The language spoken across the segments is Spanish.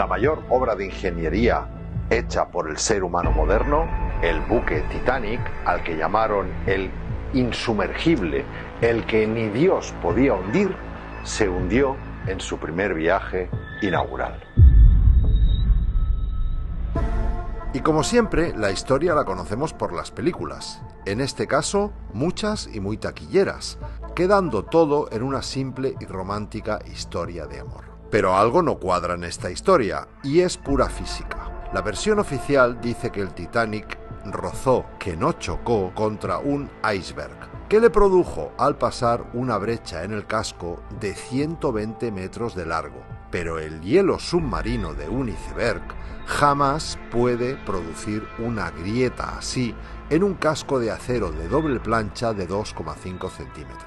la mayor obra de ingeniería hecha por el ser humano moderno, el buque Titanic, al que llamaron el insumergible, el que ni Dios podía hundir, se hundió en su primer viaje inaugural. Y como siempre, la historia la conocemos por las películas, en este caso, muchas y muy taquilleras, quedando todo en una simple y romántica historia de amor. Pero algo no cuadra en esta historia, y es pura física. La versión oficial dice que el Titanic rozó, que no chocó, contra un iceberg, que le produjo al pasar una brecha en el casco de 120 metros de largo. Pero el hielo submarino de un iceberg jamás puede producir una grieta así en un casco de acero de doble plancha de 2,5 centímetros.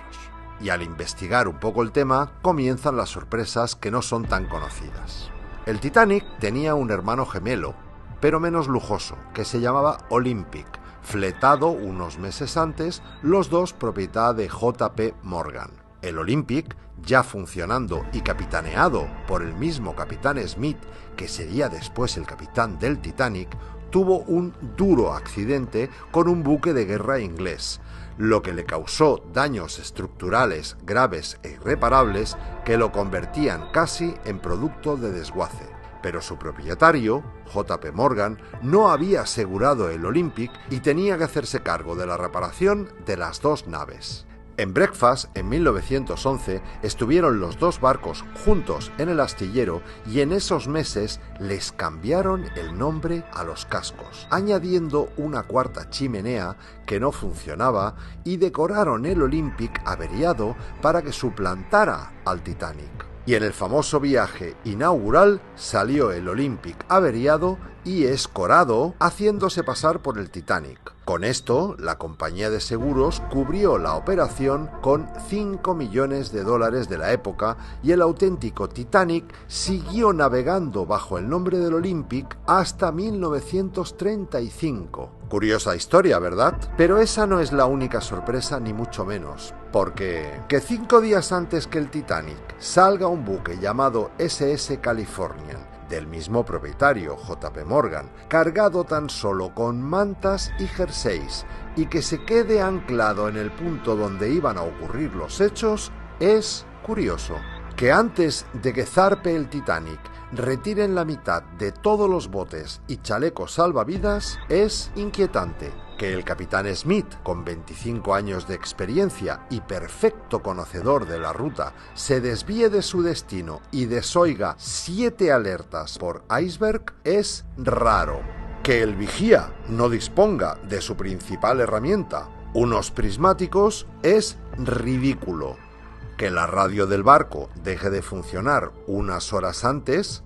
Y al investigar un poco el tema, comienzan las sorpresas que no son tan conocidas. El Titanic tenía un hermano gemelo, pero menos lujoso, que se llamaba Olympic, fletado unos meses antes, los dos propiedad de J.P. Morgan. El Olympic, ya funcionando y capitaneado por el mismo capitán Smith, que sería después el capitán del Titanic, tuvo un duro accidente con un buque de guerra inglés, lo que le causó daños estructurales graves e irreparables que lo convertían casi en producto de desguace. Pero su propietario, J.P. Morgan, no había asegurado el Olympic y tenía que hacerse cargo de la reparación de las dos naves. En Belfast, en 1911, estuvieron los dos barcos juntos en el astillero y en esos meses les cambiaron el nombre a los cascos, añadiendo una cuarta chimenea que no funcionaba y decoraron el Olympic averiado para que suplantara al Titanic. Y en el famoso viaje inaugural salió el Olympic averiado y escorado, haciéndose pasar por el Titanic. Con esto, la compañía de seguros cubrió la operación con $5 millones de la época y el auténtico Titanic siguió navegando bajo el nombre del Olympic hasta 1935. Curiosa historia, ¿verdad? Pero esa no es la única sorpresa, ni mucho menos, porque que 5 días antes que el Titanic salga un buque llamado SS Californian, del mismo propietario, J.P. Morgan, cargado tan solo con mantas y jerseys, y que se quede anclado en el punto donde iban a ocurrir los hechos, es curioso. Que antes de que zarpe el Titanic retiren la mitad de todos los botes y chalecos salvavidas es inquietante. Que el capitán Smith, con 25 años de experiencia y perfecto conocedor de la ruta, se desvíe de su destino y desoiga 7 alertas por iceberg es raro. Que el vigía no disponga de su principal herramienta, unos prismáticos, es ridículo. Que la radio del barco deje de funcionar unas horas antes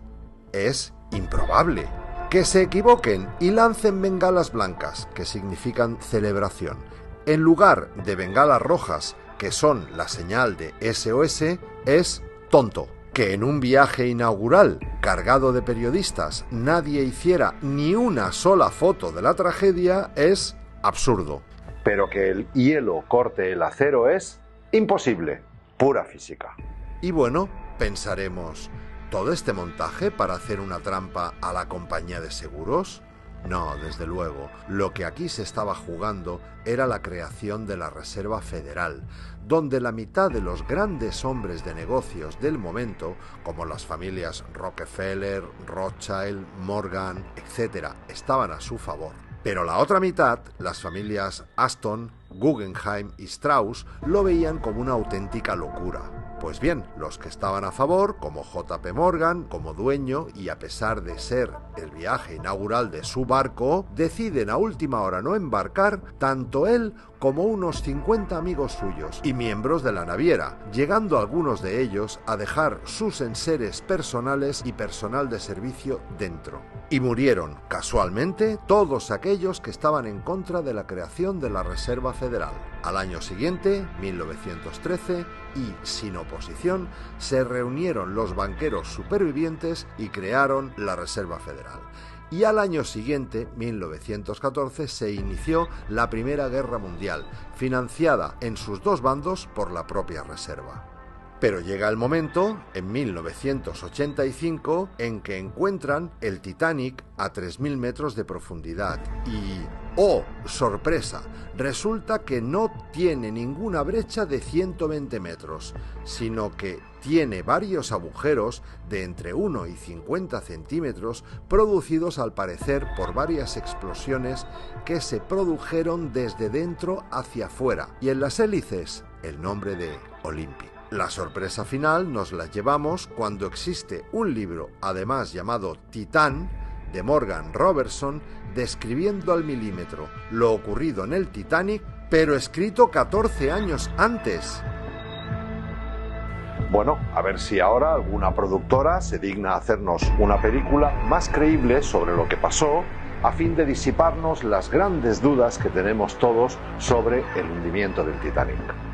es improbable. Que se equivoquen y lancen bengalas blancas, que significan celebración, en lugar de bengalas rojas, que son la señal de SOS, es tonto. Que en un viaje inaugural cargado de periodistas nadie hiciera ni una sola foto de la tragedia es absurdo. Pero que el hielo corte el acero es imposible, pura física. Y bueno, pensaremos, ¿todo este montaje para hacer una trampa a la compañía de seguros? No, desde luego. Lo que aquí se estaba jugando era la creación de la Reserva Federal, donde la mitad de los grandes hombres de negocios del momento, como las familias Rockefeller, Rothschild, Morgan, etc., estaban a su favor. Pero la otra mitad, las familias Aston, Guggenheim y Strauss, lo veían como una auténtica locura. Pues bien, los que estaban a favor, como J.P. Morgan, como dueño y a pesar de ser el viaje inaugural de su barco, deciden a última hora no embarcar tanto él como unos 50 amigos suyos y miembros de la naviera, llegando algunos de ellos a dejar sus enseres personales y personal de servicio dentro. Y murieron, casualmente, todos aquellos que estaban en contra de la creación de la Reserva Federal. Al año siguiente, 1913, y sin oposición, se reunieron los banqueros supervivientes y crearon la Reserva Federal. Y al año siguiente, 1914, se inició la Primera Guerra Mundial, financiada en sus dos bandos por la propia Reserva. Pero llega el momento, en 1985, en que encuentran el Titanic a 3.000 metros de profundidad y, ¡oh, sorpresa!, resulta que no tiene ninguna brecha de 120 metros, sino que tiene varios agujeros de entre 1 y 50 centímetros producidos al parecer por varias explosiones que se produjeron desde dentro hacia afuera, y en las hélices el nombre de Olympic. La sorpresa final nos la llevamos cuando existe un libro, además llamado Titán, de Morgan Robertson, describiendo al milímetro lo ocurrido en el Titanic, pero escrito 14 años antes. Bueno, a ver si ahora alguna productora se digna a hacernos una película más creíble sobre lo que pasó, a fin de disiparnos las grandes dudas que tenemos todos sobre el hundimiento del Titanic.